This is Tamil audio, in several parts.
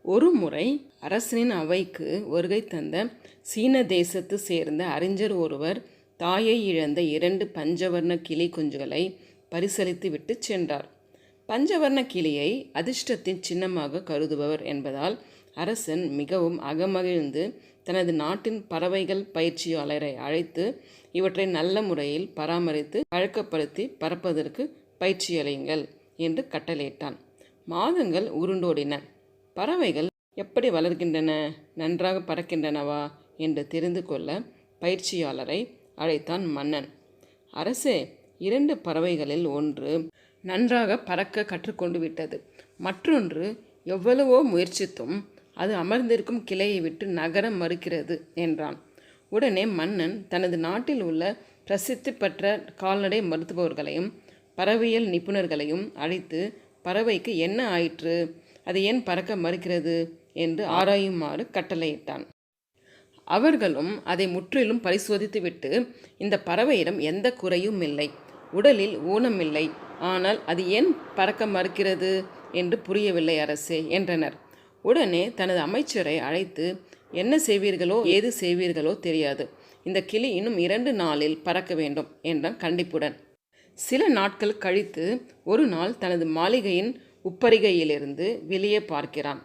ஒரு முறை அரசனின் அவைக்கு வருகை தந்த சீன தேசத்து சேர்ந்த அறிஞர் ஒருவர் தாயை இழந்த 2 பஞ்சவர்ண கிளி குஞ்சுகளை பரிசளித்து விட்டு சென்றார். பஞ்சவர்ண கிளியை அதிர்ஷ்டத்தின் சின்னமாக கருதுபவர் என்பதால் அரசன் மிகவும் அகமகிழ்ந்து தனது நாட்டின் பறவைகள் பயிற்சியாளரை அழைத்து இவற்றை நல்ல முறையில் பராமரித்து பழக்கப்படுத்தி பறப்பதற்கு பயிற்சியளியுங்கள் என்று கட்டளையிட்டான். மாதங்கள் உருண்டோடின. பறவைகள் எப்படி வளர்கின்றன, நன்றாக பறக்கின்றனவா என்று தெரிந்து கொள்ள பயிற்சியாளரை அழைத்தான் மன்னன். அரசே, 2 பறவைகளில் ஒன்று நன்றாக பறக்க கற்றுக்கொண்டு விட்டது. மற்றொன்று எவ்வளவோ முயற்சித்தும் அது அமர்ந்திருக்கும் கிளையை விட்டு நகர மறுக்கிறது என்றான். உடனே மன்னன் தனது நாட்டில் உள்ள பிரசித்தி பெற்ற கால்நடை மருத்துவர்களையும் பறவையியல் நிபுணர்களையும் அழைத்து பறவைக்கு என்ன ஆயிற்று, அது ஏன் பறக்க மறுக்கிறது என்று ஆராயுமாறு கட்டளையிட்டான். அவர்களும் அதை முற்றிலும் பரிசோதித்துவிட்டு, இந்த பறவையிடம் எந்த குறையும் இல்லை, உடலில் ஊனமில்லை, ஆனால் அது ஏன் பறக்க மறுக்கிறது என்று புரியவில்லை அரசே என்றனர். உடனே தனது அமைச்சரை அழைத்து, என்ன செய்வீர்களோ ஏது செய்வீர்களோ தெரியாது, இந்த கிளி இன்னும் 2 நாளில் பறக்க வேண்டும் என்றான் கண்டிப்புடன். சில நாட்கள் கழித்து ஒரு நாள் தனது மாளிகையின் உப்பரிகையிலிருந்து வெளியே பார்க்கிறான்.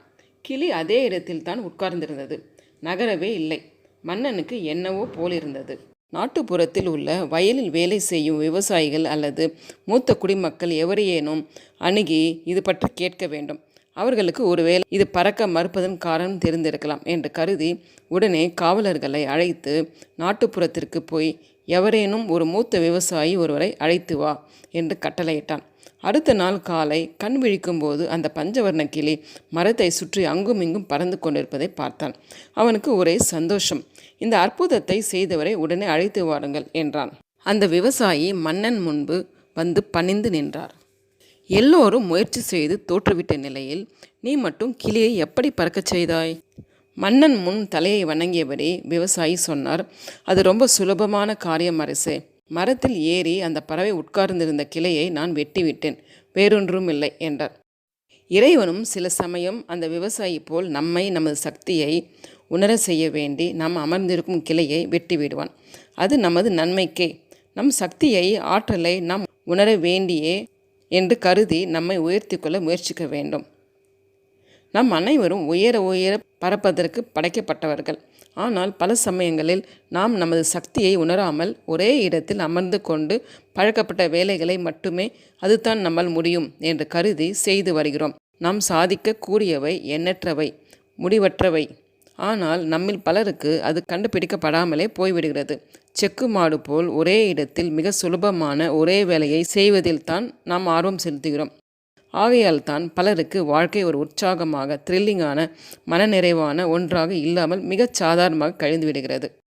கிளி அதே இடத்தில் தான் உட்கார்ந்திருந்தது, நகரவே இல்லை. மன்னனுக்கு என்னவோ போலிருந்தது. நாட்டுப்புறத்தில் உள்ள வயலில் வேலை செய்யும் விவசாயிகள் அல்லது மூத்த குடிமக்கள் எவரையேனும் அணுகி இது பற்றி கேட்க வேண்டும். அவர்களுக்கு ஒருவேளை இது பறக்க மறுப்பதன் காரணம் தெரிந்திருக்கலாம் என்று கருதி உடனே காவலர்களை அழைத்து நாட்டுப்புறத்திற்கு போய் எவரேனும் ஒரு மூத்த விவசாயி ஒருவரை அழைத்து வா என்று கட்டளையிட்டான். அடுத்த நாள் காலை கண் விழிக்கும் போது அந்த பஞ்சவர்ண கிளி மரத்தை சுற்றி அங்கும் இங்கும் பறந்து கொண்டிருப்பதை பார்த்தான். அவனுக்கு ஒரே சந்தோஷம். இந்த அற்புதத்தை செய்தவரை உடனே அழைத்து வாருங்கள் என்றான். அந்த விவசாயி மன்னன் முன்பு வந்து பணிந்து நின்றார். எல்லோரும் முயற்சி செய்து தோற்றுவிட்ட நிலையில் நீ மட்டும் கிளியை எப்படி பறக்கச் செய்தாய்? மன்னன் முன் தலையை வணங்கியபடி விவசாயி சொன்னார், அது ரொம்ப சுலபமான காரியம் அரசே. மரத்தில் ஏறி அந்த பறவை உட்கார்ந்திருந்த கிளையை நான் வெட்டிவிட்டேன், வேறொன்றும் இல்லை என்றார். இறைவனும் சில சமயம் அந்த விவசாயி போல் நம்மை நமது சக்தியை உணர செய்ய வேண்டி நாம் அமர்ந்திருக்கும் கிளையை வெட்டி விடுவான். அது நமது நன்மைக்கே. நம் சக்தியை ஆற்றலை நாம் உணர வேண்டியே என்று கருதி நம்மை உயர்த்தி கொள்ள முயற்சிக்க வேண்டும். நம் அனைவரும் உயர உயர பறப்பதற்கு படைக்கப்பட்டவர்கள். ஆனால் பல சமயங்களில் நாம் நமது சக்தியை உணராமல் ஒரே இடத்தில் அமர்ந்து கொண்டு பழக்கப்பட்ட வேலைகளை மட்டுமே அதுதான் நம்மால் முடியும் என்று கருதி செய்து வருகிறோம். நாம் சாதிக்க கூடியவை எண்ணற்றவை, முடிவற்றவை. ஆனால் நம்மில் பலருக்கு அது கண்டுபிடிக்கப்படாமலே போய்விடுகிறது. செக்கு மாடு போல் ஒரே இடத்தில் மிக சுலபமான ஒரே வேலையை செய்வதில் தான் நாம் ஆர்வம் செலுத்துகிறோம். ஆகையால் தான் பலருக்கு வாழ்க்கை ஒரு உற்சாகமாக, த்ரில்லிங்கான, மனநிறைவான ஒன்றாக இல்லாமல் மிகச் சாதாரணமாக கழிந்து விடுகிறது.